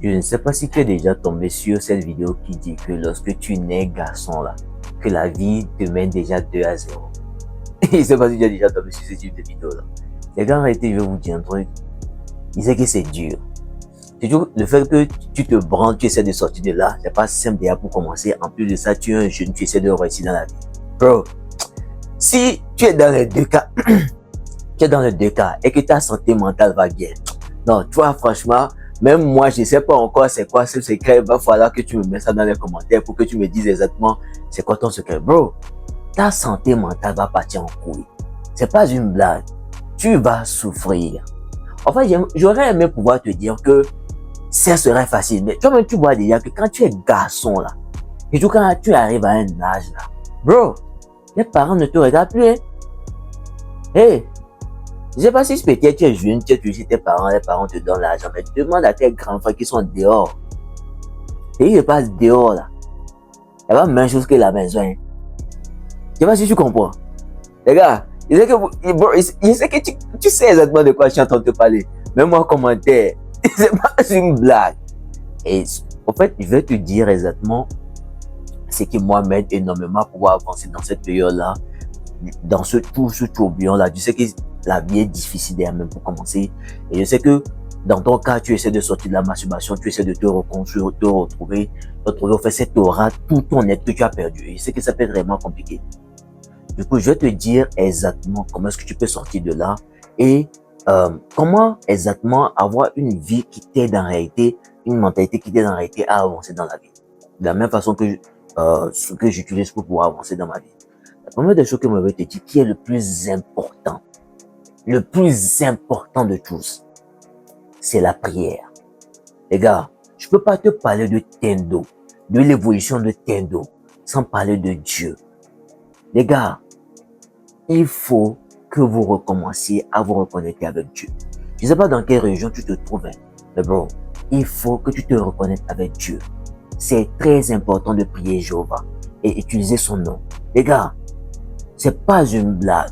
Je ne sais pas si tu es déjà tombé sur cette vidéo qui dit que lorsque tu nais garçon là, que la vie te mène déjà 2-0. Je ne sais pas si tu as déjà tombé sur ce type de vidéo là. Les gars, en réalité, je vais vous dire un truc. Il sait que c'est dur. Surtout le fait que tu te branles, tu essaies de sortir de là, c'est pas simple déjà pour commencer. En plus de ça, tu es un jeune, tu essaies de réussir dans la vie. Bro, si tu es dans les deux cas, tu es dans les deux cas et que ta santé mentale va bien. Non, tu vois, franchement, même moi, je ne sais pas encore c'est quoi ce secret. Il va falloir que tu me mets ça dans les commentaires pour que tu me dises exactement c'est quoi ton secret. Bro, ta santé mentale va partir en couille. C'est pas une blague. Tu vas souffrir. En fait, j'aurais aimé pouvoir te dire que ça serait facile. Mais toi-même, tu vois déjà que quand tu es garçon là, et tout quand tu arrives à un âge là, bro, les parents ne te regardent plus. Hein? Hey, je sais pas si peut-être tu es jeune, tu es toujours chez tes parents, les parents te donnent l'argent, mais demande à tes grands frères qui sont dehors. Et ils passent dehors là. Il y a pas même chose que la maison. Hein. Je sais pas si tu comprends. Les gars, il sait que tu sais exactement de quoi je suis en train de te parler. Mets-moi en commentaire. C'est pas une blague. Et en fait, je vais te dire exactement ce qui moi m'aide énormément pour pouvoir avancer dans cette période-là, dans ce tourbillon-là. Je sais que la vie est difficile déjà même pour commencer. Et je sais que dans ton cas, tu essaies de sortir de la masturbation, tu essaies de te reconstruire, te retrouver au fait cette aura, tout ton être que tu as perdu. Et je sais que ça peut être vraiment compliqué. Du coup, je vais te dire exactement comment est-ce que tu peux sortir de là et comment exactement avoir une vie qui t'aide en réalité, une mentalité qui t'aide en réalité à avancer dans la vie. De la même façon que ce que j'utilise pour pouvoir avancer dans ma vie. La première des choses que je vais te dire qui est le plus important de tous, c'est la prière. Les gars, je peux pas te parler de Tendo, de l'évolution de Tendo, sans parler de Dieu. Les gars, il faut que vous recommenciez à vous reconnecter avec Dieu. Je ne sais pas dans quelle région tu te trouves, hein, mais bon, il faut que tu te reconnectes avec Dieu. C'est très important de prier Jéhovah et utiliser son nom. Les gars, c'est pas une blague.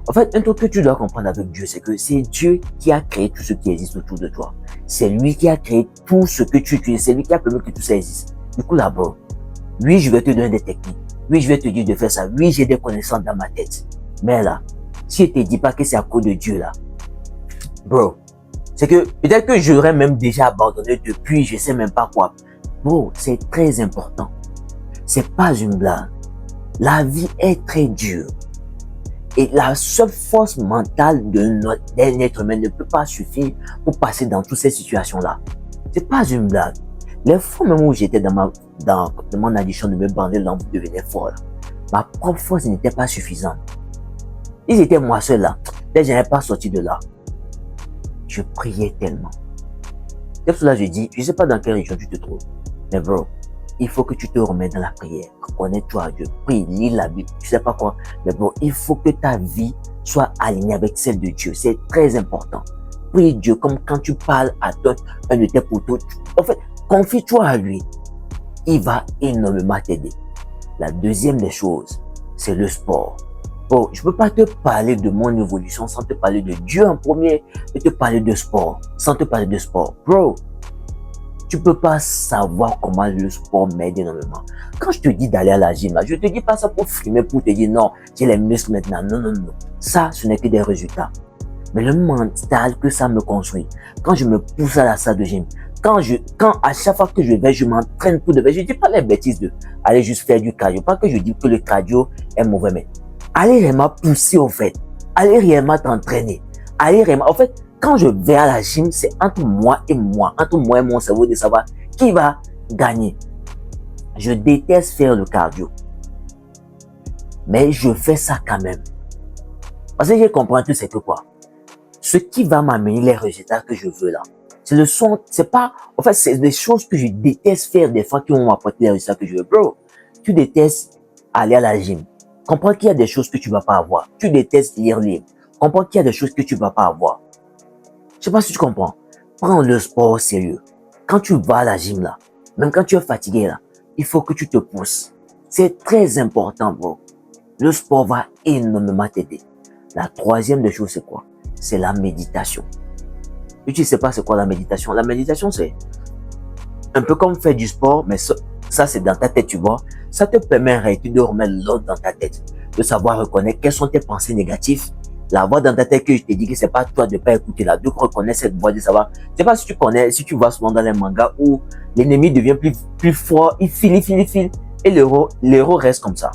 En fait, un truc que tu dois comprendre avec Dieu, c'est que c'est Dieu qui a créé tout ce qui existe autour de toi. C'est lui qui a créé tout ce que tu utilises. C'est lui qui a permis que tout ça existe. Du coup, là, bro, oui, je vais te donner des techniques. Oui, je vais te dire de faire ça. Oui, j'ai des connaissances dans ma tête. Mais là, si je te dis pas que c'est à cause de Dieu là, bro, c'est que peut-être que j'aurais même déjà abandonné depuis, je sais même pas quoi. Bro, c'est très important. C'est pas une blague. La vie est très dure. Et la seule force mentale d'un être humain ne peut pas suffire pour passer dans toutes ces situations-là. C'est pas une blague. Les fois même où j'étais dans mon addiction de me bander l'envie de devenir fort, là, ma propre force n'était pas suffisante. Ils étaient moi seul là. Je n'avais pas sorti de là. Je priais tellement. C'est pour cela que je dis, je ne sais pas dans quelle région tu te trouves. Mais bro, il faut que tu te remettes dans la prière. Reconnais-toi à Dieu. Prie, lis la Bible. Je ne sais pas quoi. Mais bro, il faut que ta vie soit alignée avec celle de Dieu. C'est très important. Prie Dieu comme quand tu parles à un de tes poteaux. En fait, confie-toi à lui. Il va énormément t'aider. La deuxième des choses, c'est le sport. Bon, je ne peux pas te parler de mon évolution sans te parler de Dieu en premier et te parler de sport. Sans te parler de sport. Bro, tu ne peux pas savoir comment le sport m'aide énormément. Quand je te dis d'aller à la gym, je ne te dis pas ça pour frimer, pour te dire non, j'ai les muscles maintenant. Non, non, non. Ça, ce n'est que des résultats. Mais le mental que ça me construit, quand je me pousse à la salle de gym, quand à chaque fois que je vais, je m'entraîne pour de vrai. Je ne dis pas les bêtises de aller juste faire du cardio. Pas que je dis que le cardio est mauvais, mais allez réellement pousser au fait. Allez réellement t'entraîner. Allez réellement. En fait, quand je vais à la gym, c'est entre moi et mon cerveau de savoir qui va gagner. Je déteste faire le cardio. Mais je fais ça quand même. Parce que j'ai compris tout, c'est que quoi? Ce qui va m'amener les résultats que je veux là, c'est des choses que je déteste faire des fois qui vont m'apporter les résultats que je veux. Bro, tu détestes aller à la gym. Comprends qu'il y a des choses que tu vas pas avoir. Tu détestes lire livre. Comprends qu'il y a des choses que tu vas pas avoir. Je sais pas si tu comprends. Prends le sport au sérieux. Quand tu vas à la gym là, même quand tu es fatigué là, il faut que tu te pousses. C'est très important, bro. Le sport va énormément t'aider. La troisième des choses, c'est quoi? C'est la méditation. Et tu ne sais pas c'est quoi la méditation? La méditation, c'est un peu comme faire du sport, mais ça c'est dans ta tête, tu vois. Ça te permet en réalité de remettre l'autre dans ta tête, de savoir reconnaître quelles sont tes pensées négatives. La voix dans ta tête que je te dis que c'est pas toi de ne pas écouter là, de reconnaître cette voix, de savoir. Je sais pas si tu connais, si tu vois souvent dans les mangas où l'ennemi devient plus fort, il file, et l'héros reste comme ça.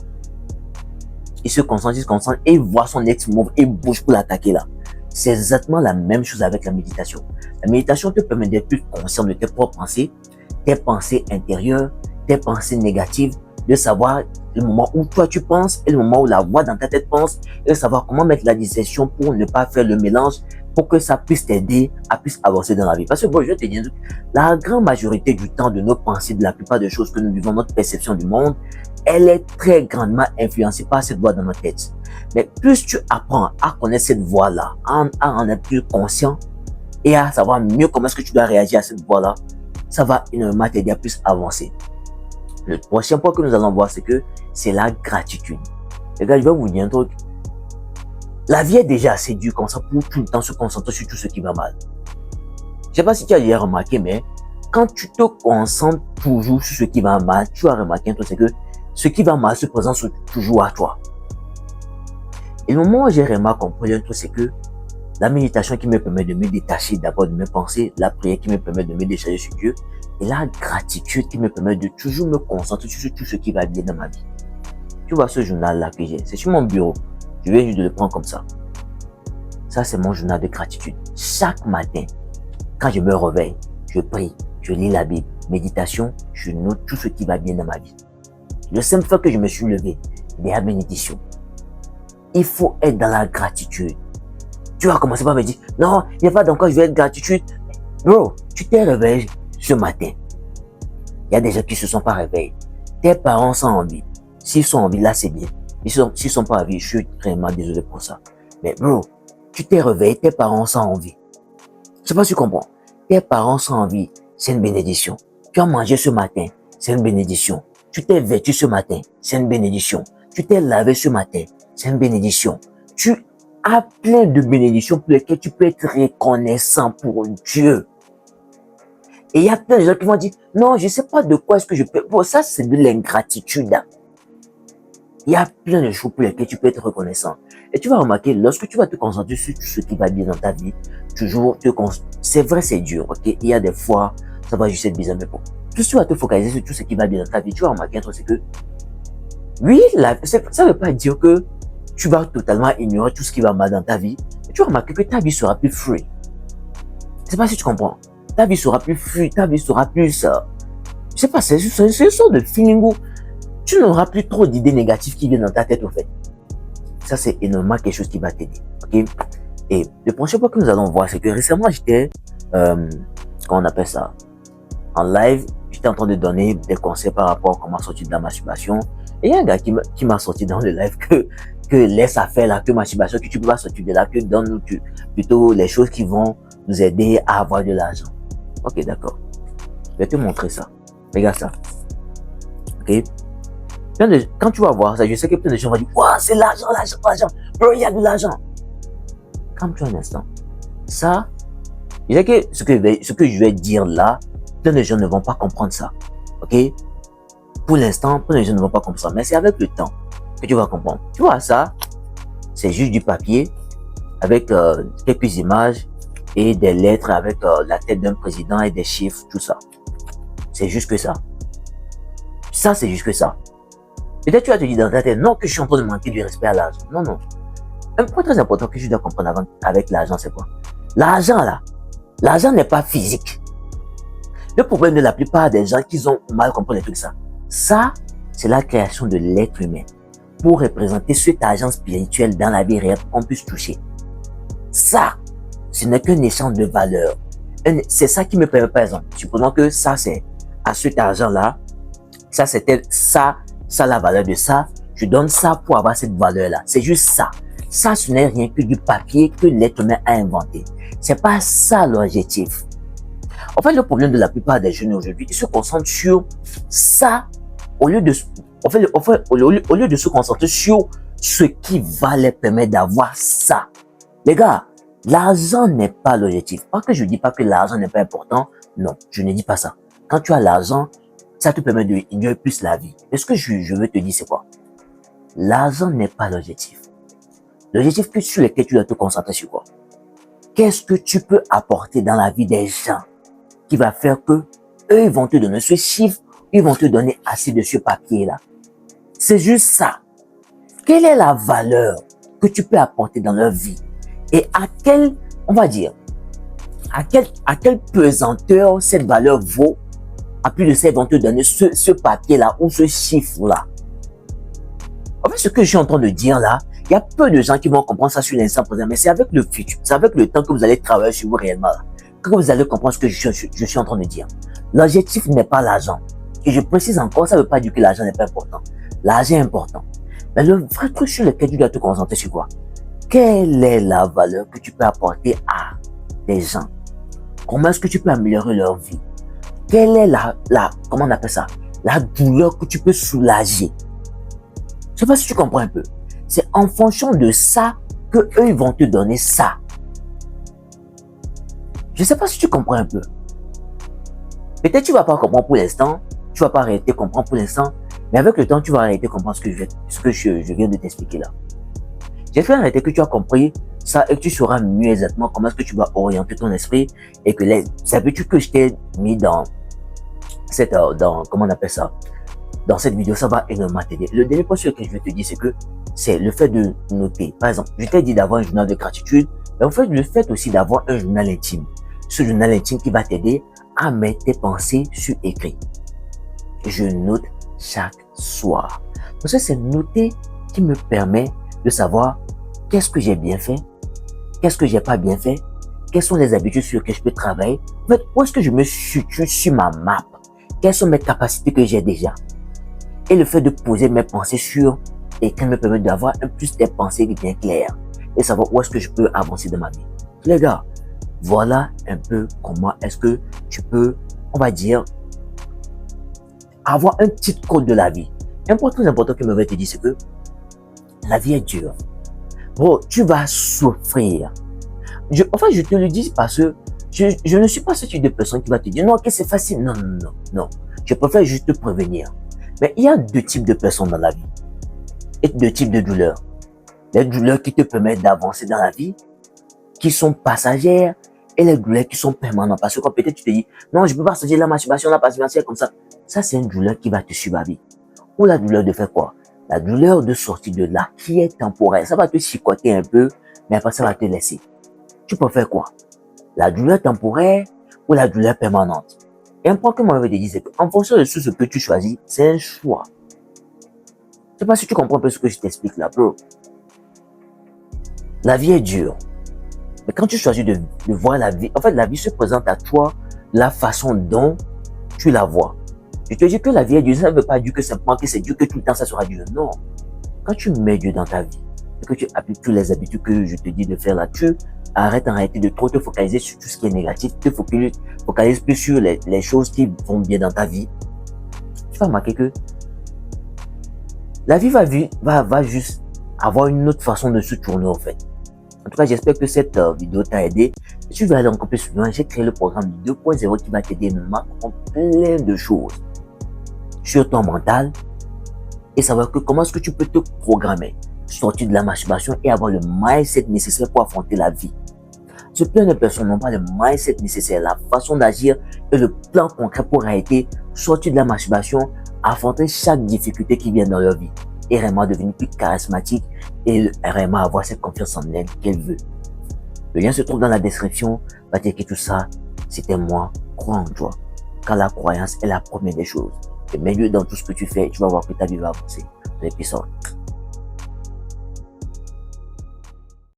Il se concentre et il voit son ex-move et bouge pour l'attaquer là. C'est exactement la même chose avec la méditation. La méditation te permet d'être plus conscient de tes propres pensées, tes pensées intérieures, tes pensées négatives, de savoir le moment où toi tu penses et le moment où la voix dans ta tête pense, et de savoir comment mettre la distinction pour ne pas faire le mélange, pour que ça puisse t'aider à plus avancer dans la vie. Parce que bon, je vais te dire, la grande majorité du temps de nos pensées, de la plupart des choses que nous vivons, notre perception du monde, elle est très grandement influencée par cette voix dans notre tête. Mais plus tu apprends à connaître cette voix-là, à en être plus conscient et à savoir mieux comment est-ce que tu dois réagir à cette voix-là, ça va énormément t'aider à plus avancer. Le prochain point que nous allons voir, c'est que c'est la gratitude. Les gars, je vais vous dire un truc. La vie est déjà assez dure comme ça pour tout le temps se concentrer sur tout ce qui va mal. Je sais pas si tu as déjà remarqué, mais quand tu te concentres toujours sur ce qui va mal, tu as remarqué un truc, c'est que ce qui va mal se présente toujours à toi. Et le moment où j'ai remarqué un truc, c'est que la méditation qui me permet de me détacher d'abord de mes pensées, la prière qui me permet de me décharger sur Dieu, et la gratitude qui me permet de toujours me concentrer sur tout ce qui va bien dans ma vie. Tu vois ce journal-là que j'ai, c'est sur mon bureau. Je viens juste de le prendre comme ça. Ça, c'est mon journal de gratitude. Chaque matin, quand je me réveille, je prie, je lis la Bible, méditation, je note tout ce qui va bien dans ma vie. Le simple fait que je me suis levé, la bénédiction. Il faut être dans la gratitude. Tu vas commencer par me dire, non, il n'y a pas d'encore, je vais être gratitude. Bro, tu t'es réveillé ce matin. Il y a des gens qui ne se sont pas réveillés. Tes parents sont en vie. S'ils sont en vie, là, c'est bien. S'ils ne sont pas en vie, je suis vraiment désolé pour ça. Mais bro, tu t'es réveillé, tes parents sont en vie. Je sais pas si tu comprends. Tes parents sont en vie, c'est une bénédiction. Tu as mangé ce matin, c'est une bénédiction. Tu t'es vêtu ce matin, c'est une bénédiction. Tu t'es lavé ce matin, c'est une bénédiction. Tu as plein de bénédictions pour lesquelles tu peux être reconnaissant pour Dieu. Et il y a plein de gens qui vont dire, non, je ne sais pas de quoi est-ce que je peux. Bon, ça, c'est de l'ingratitude. Il y a plein de choses pour lesquelles tu peux être reconnaissant. Et tu vas remarquer, lorsque tu vas te concentrer sur tout ce qui va bien dans ta vie, toujours c'est vrai, c'est dur, ok? Il y a des fois, ça va juste être bizarre, mais bon. Plus tu vas te focaliser sur tout ce qui va bien dans ta vie, tu vas remarquer un truc, c'est que, oui, ça ne veut pas dire que tu vas totalement ignorer tout ce qui va mal dans ta vie, mais tu vas remarquer que ta vie sera plus free. Je sais pas si tu comprends. Ta vie sera plus free, ta vie sera plus, je sais pas, c'est une sorte de feeling où tu n'auras plus trop d'idées négatives qui viennent dans ta tête, au fait. Ça, c'est énormément quelque chose qui va t'aider, ok? Et le prochain point que nous allons voir, c'est que récemment, j'étais, comment on appelle ça, en live, j'étais en train de donner des conseils par rapport à comment sortir de la masturbation. Et il y a un gars qui m'a sorti dans le live que laisse à faire là, que masturbation, que tu peux pas sortir de là, que donne-nous plutôt les choses qui vont nous aider à avoir de l'argent. Ok, d'accord. Je vais te montrer ça. Regarde ça. Ok? Quand tu vas voir ça, je sais que plein de gens vont dire, waouh, c'est l'argent. Bro, il y a de l'argent. Calme-toi un instant. Ça, je sais que ce que je vais dire là, plein de gens ne vont pas comprendre ça. Ok? Pour l'instant, plein de gens ne vont pas comprendre ça. Mais c'est avec le temps que tu vas comprendre. Tu vois ça, c'est juste du papier avec quelques images et des lettres avec la tête d'un président et des chiffres, tout ça. C'est juste que ça. Ça, c'est juste que ça. Peut-être tu vas te dire dans ta tête, non, que je suis en train de manquer du respect à l'argent. Non, non. Un point très important que je dois comprendre avec l'argent, c'est quoi? L'argent, là, l'argent n'est pas physique. Le problème de la plupart des gens qui ont mal compris les trucs, ça, c'est la création de l'être humain pour représenter cet argent spirituel dans la vie réelle qu'on puisse toucher. Ça, ce n'est qu'un échange de valeur. C'est ça qui me permet, par exemple, supposons que ça, c'est à cet argent-là, ça, c'était ça, la valeur de ça, je donne ça pour avoir cette valeur-là. C'est juste ça. Ça, ce n'est rien que du papier que l'être humain a inventé. C'est pas ça l'objectif. En fait, le problème de la plupart des jeunes aujourd'hui, ils se concentrent sur ça au lieu de se concentrer sur ce qui va les permettre d'avoir ça. Les gars, l'argent n'est pas l'objectif. Pas que je dis pas que l'argent n'est pas important. Non, je ne dis pas ça. quand tu as l'argent, ça te permet de enjoyer plus la vie. Et ce que je veux te dire, c'est quoi? L'argent n'est pas l'objectif. L'objectif sur lequel tu dois te concentrer sur quoi? Qu'est-ce que tu peux apporter dans la vie des gens qui va faire que eux, ils vont te donner ce chiffre, ils vont te donner assez de ce papier-là. C'est juste ça. Quelle est la valeur que tu peux apporter dans leur vie? Et à quelle, on va dire, à quelle pesanteur cette valeur vaut? À plus de ça, ils vont te donner ce papier-là ou ce chiffre-là. En fait, ce que je suis en train de dire là, il y a peu de gens qui vont comprendre ça sur l'instant présent, mais c'est avec le futur, c'est avec le temps que vous allez travailler sur vous réellement là, que vous allez comprendre ce que je suis en train de dire. L'objectif n'est pas l'argent. Et je précise encore, ça ne veut pas dire que l'argent n'est pas important. L'argent est important. Mais le vrai truc sur lequel tu dois te concentrer, c'est quoi? Quelle est la valeur que tu peux apporter à des gens? Comment est-ce que tu peux améliorer leur vie? Quelle est comment on appelle ça? La douleur que tu peux soulager. Je sais pas si tu comprends un peu. C'est en fonction de ça que eux ils vont te donner ça. Je sais pas si tu comprends un peu. Peut-être tu vas pas comprendre pour l'instant, tu vas pas arrêter de comprendre pour l'instant, mais avec le temps tu vas arrêter de comprendre ce que je viens de t'expliquer là. J'espère arrêter que tu as compris ça et que tu sauras mieux exactement comment est-ce que tu vas orienter ton esprit et que les habitudes que je t'ai mis dans comment on appelle ça, dans cette vidéo, ça va énormément t'aider. Le dernier point sur lequel je vais te dire, c'est que c'est le fait de noter. Par exemple, je t'ai dit d'avoir un journal de gratitude, mais en fait, le fait aussi d'avoir un journal intime. Ce journal intime qui va t'aider à mettre tes pensées sur écrit. Je note chaque soir. Parce que c'est noter qui me permet de savoir qu'est-ce que j'ai bien fait, qu'est-ce que j'ai pas bien fait, quelles sont les habitudes sur lesquelles je peux travailler. En fait, où est-ce que je me situe sur ma map? Quelles sont mes capacités que j'ai déjà? Et le fait de poser mes pensées sur écrit me permet d'avoir un plus des pensées bien claires et savoir où est-ce que je peux avancer dans ma vie. Les gars, voilà un peu comment est-ce que tu peux, on va dire, avoir un petit code de la vie. Un point très important que je vais te dire, c'est que la vie est dure. Bon, tu vas souffrir. Je te le dis parce que je ne suis pas ce type de personne qui va te dire non, ok, c'est facile. Non, non, non, non. Je préfère juste te prévenir. Mais il y a deux types de personnes dans la vie et deux types de douleurs. Les douleurs qui te permettent d'avancer dans la vie, qui sont passagères, et les douleurs qui sont permanentes. Parce que quand peut-être tu te dis, non, je peux pas sortir de la masturbation, comme ça. Ça, c'est une douleur qui va te suivre à vie. Ou la douleur de faire quoi? La douleur de sortir de là, qui est temporaire. Ça va te chicoter un peu, mais après ça va te laisser. Tu préfères quoi? La douleur temporaire ou la douleur permanente? Et un point que moi je vais te dire, c'est qu'en fonction de ce que tu choisis, c'est un choix. Je sais pas si tu comprends un peu ce que je t'explique là, bro. La vie est dure. Mais quand tu choisis de voir la vie, en fait, la vie se présente à toi de la façon dont tu la vois. Je te dis que la vie est dure, ça ne veut pas dire que simplement que c'est dur, que tout le temps ça sera dur. Non. Quand tu mets Dieu dans ta vie, et que tu appliques toutes les habitudes que je te dis de faire là-dessus, arrête en réalité de trop te focaliser sur tout ce qui est négatif, te focalise plus sur les choses qui vont bien dans ta vie. Tu vas remarquer que la vie va juste avoir une autre façon de se tourner en fait. En tout cas, j'espère que cette vidéo t'a aidé. Si tu veux aller encore plus loin, j'ai créé le programme 2.0 qui va t'aider énormément à comprendre plein de choses sur ton mental et savoir que comment est-ce que tu peux te programmer, sortir de la masturbation et avoir le mindset nécessaire pour affronter la vie. Ce plein de personnes n'ont pas le mindset nécessaire, la façon d'agir et le plan concret pour arrêter, sortir de la masturbation, affronter chaque difficulté qui vient dans leur vie et vraiment devenir plus charismatique et vraiment avoir cette confiance en elle qu'elle veut. Le lien se trouve dans la description. Va checker tout ça. C'était moi, crois en toi. Car la croyance est la première des choses. Et mets-le dans tout ce que tu fais et tu vas voir que ta vie va avancer. L'épisode.